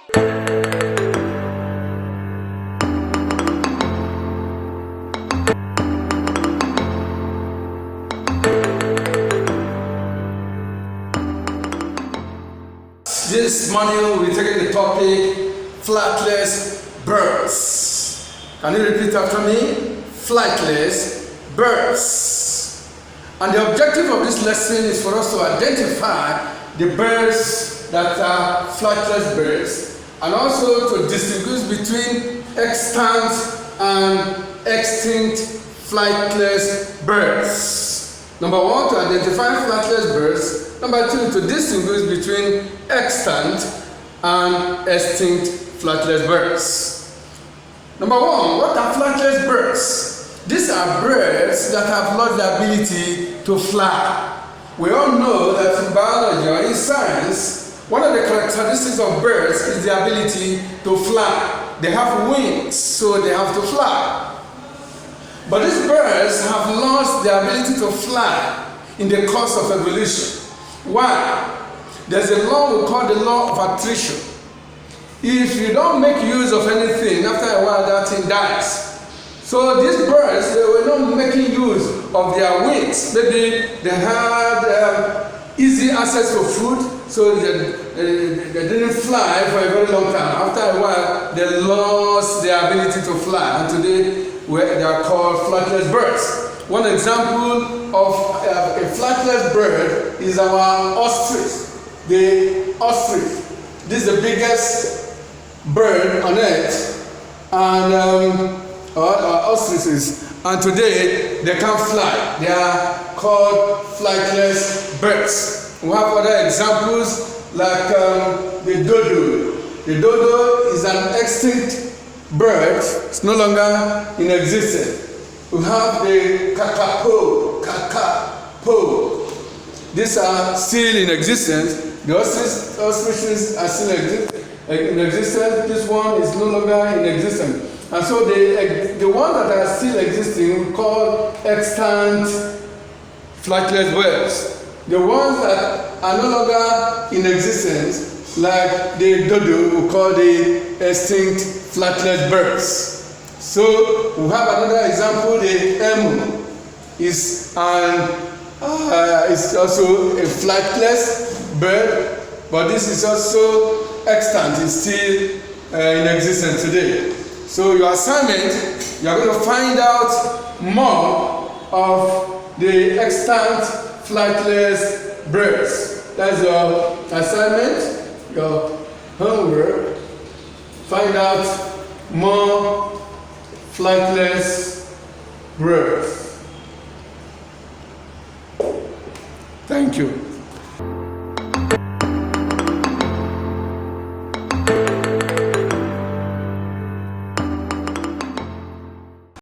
This morning we'll be taking the topic flightless birds. Can you repeat after me? Flightless birds. And the objective of this lesson is for us to identify the birds that are flightless birds and also to distinguish between extant and extinct flightless birds. Number one, to identify flightless birds. Number two, to distinguish between extant and extinct flightless birds. Number one, what are flightless birds? These are birds that have lost the ability to fly. We all know that in biology or in science, one of the characteristics of birds is the ability to fly. They have wings, so they have to fly. But these birds have lost the ability to fly in the course of evolution. Why? There's a law we call the law of attrition. If you don't make use of anything, after a while that thing dies. So these birds, they were not making use of their wings. Maybe they had easy access to food, so they didn't fly for a very long time. After a while, they lost their ability to fly, and today they are called flightless birds. One example of a flightless bird is our ostrich. The ostrich. This is the biggest bird on earth, and ostriches. And today they can't fly. They are called flightless birds. We have other examples like the dodo. The dodo is an extinct bird. It's no longer in existence. We have the kakapo. These are still in existence. The ostriches are still in existence. This one is no longer in existence. And so the ones that are still existing we call extant flightless birds. The ones that are no longer in existence, like the dodo, we call the extinct flightless birds. So we have another example. The emu is also a flightless bird, but this is also extant. It's still in existence today. So your assignment, you are going to find out more of the extant flightless birds. That's your assignment, your homework. Find out more flightless birds. Thank you.